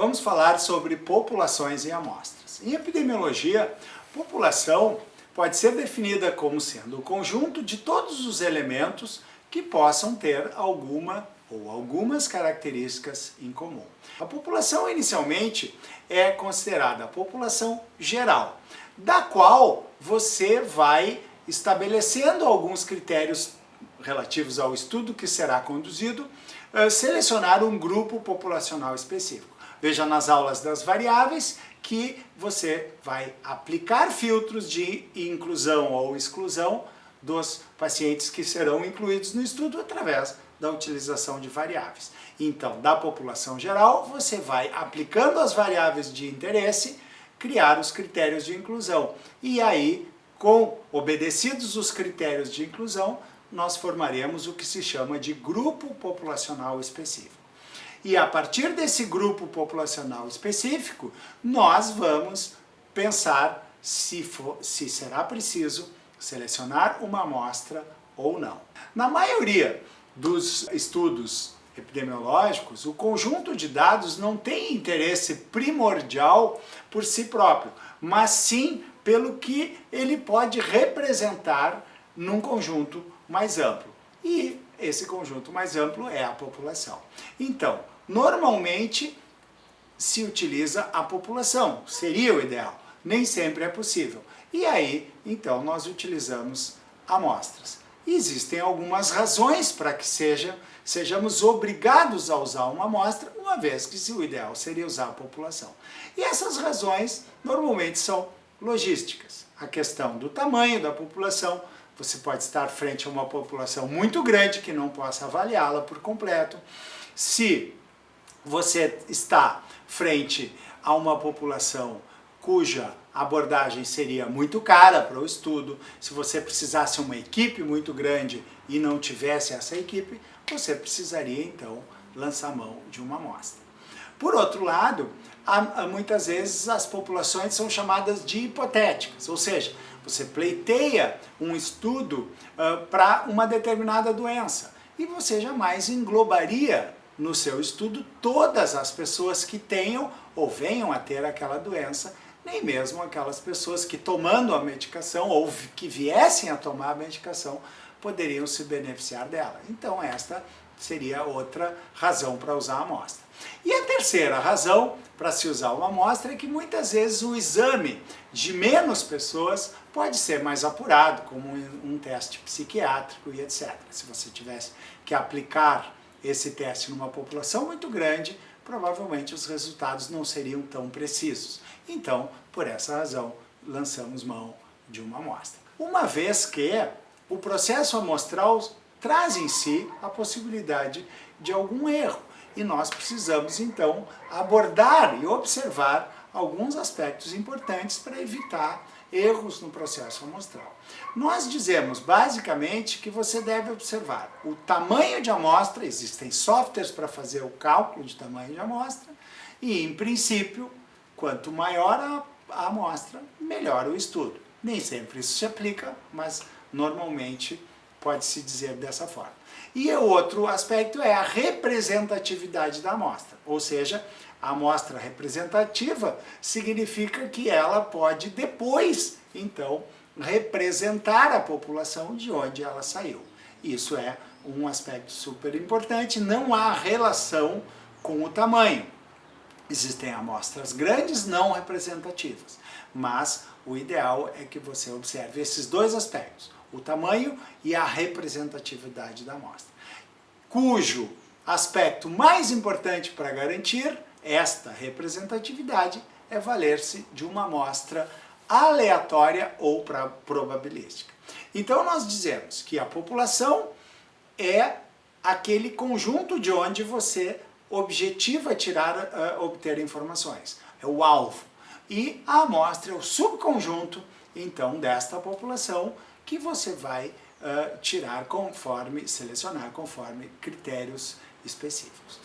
vamos falar sobre populações e amostras. Em epidemiologia, população pode ser definida como sendo o conjunto de todos os elementos que possam ter alguma ou algumas características em comum. A população inicialmente é considerada a população geral, da qual você vai estabelecendo alguns critérios relativos ao estudo que será conduzido, selecionar um grupo populacional específico. Veja nas aulas das variáveis que você vai aplicar filtros de inclusão ou exclusão dos pacientes que serão incluídos no estudo através da utilização de variáveis. Então, da população geral, você vai aplicando as variáveis de interesse, criar os critérios de inclusão. E aí, obedecidos os critérios de inclusão, nós formaremos o que se chama de grupo populacional específico. E a partir desse grupo populacional específico, nós vamos pensar se será preciso selecionar uma amostra ou não. Na maioria dos estudos epidemiológicos, o conjunto de dados não tem interesse primordial por si próprio, mas sim pelo que ele pode representar num conjunto mais amplo. E esse conjunto mais amplo é a população. Então, normalmente se utiliza a população, seria o ideal. Nem sempre é possível. E aí, então, nós utilizamos amostras. Existem algumas razões para que sejamos obrigados a usar uma amostra, uma vez que o ideal seria usar a população. E essas razões normalmente são logísticas. A questão do tamanho da população, você pode estar frente a uma população muito grande que não possa avaliá-la por completo. Se você está frente a uma população cuja abordagem seria muito cara para o estudo, se você precisasse uma equipe muito grande e não tivesse essa equipe, você precisaria então lançar mão de uma amostra. Por outro lado, muitas vezes as populações são chamadas de hipotéticas, ou seja, você pleiteia um estudo para uma determinada doença e você jamais englobaria no seu estudo todas as pessoas que tenham ou venham a ter aquela doença, nem mesmo aquelas pessoas que tomando a medicação ou que viessem a tomar a medicação poderiam se beneficiar dela. Então esta seria outra razão para usar a amostra. E a terceira razão para se usar uma amostra é que muitas vezes o exame de menos pessoas pode ser mais apurado, como um teste psiquiátrico e etc. Se você tivesse que aplicar esse teste numa população muito grande, provavelmente os resultados não seriam tão precisos. Então, por essa razão, lançamos mão de uma amostra. Uma vez que o processo amostral traz em si a possibilidade de algum erro, e nós precisamos então abordar e observar alguns aspectos importantes para evitar erros no processo amostral. Nós dizemos basicamente que você deve observar o tamanho de amostra, existem softwares para fazer o cálculo de tamanho de amostra, e em princípio, quanto maior a amostra, melhor o estudo. Nem sempre isso se aplica, mas normalmente pode-se dizer dessa forma. E o outro aspecto é a representatividade da amostra, ou seja, a amostra representativa significa que ela pode depois, então, representar a população de onde ela saiu. Isso é um aspecto super importante, não há relação com o tamanho. Existem amostras grandes não representativas, mas o ideal é que você observe esses dois aspectos, o tamanho e a representatividade da amostra, cujo aspecto mais importante para garantir esta representatividade é valer-se de uma amostra aleatória ou probabilística. Então nós dizemos que a população é aquele conjunto de onde você objetiva obter informações, é o alvo. E a amostra é o subconjunto, então, desta população que você vai selecionar conforme critérios específicos.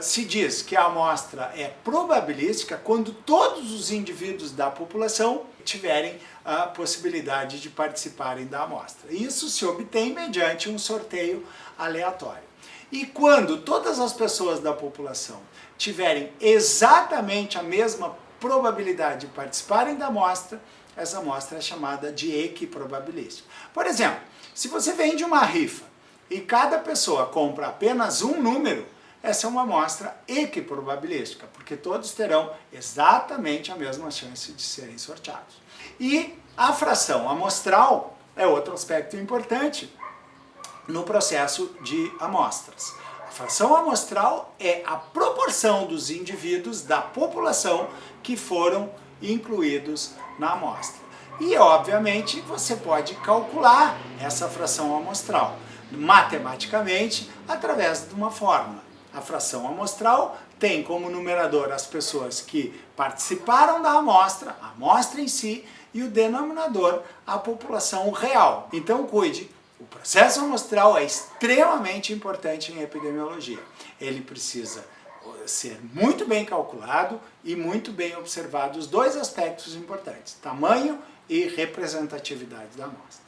Se diz que a amostra é probabilística quando todos os indivíduos da população tiverem a possibilidade de participarem da amostra. Isso se obtém mediante um sorteio aleatório. E quando todas as pessoas da população tiverem exatamente a mesma probabilidade de participarem da amostra, essa amostra é chamada de equiprobabilística. Por exemplo, se você vende uma rifa e cada pessoa compra apenas um número, essa é uma amostra equiprobabilística, porque todos terão exatamente a mesma chance de serem sorteados. E a fração amostral é outro aspecto importante no processo de amostras. A fração amostral é a proporção dos indivíduos da população que foram incluídos na amostra. E, obviamente, você pode calcular essa fração amostral matematicamente através de uma fórmula. A fração amostral tem como numerador as pessoas que participaram da amostra, a amostra em si, e o denominador, a população real. Então, cuide. O processo amostral é extremamente importante em epidemiologia. Ele precisa ser muito bem calculado e muito bem observado os dois aspectos importantes, tamanho e representatividade da amostra.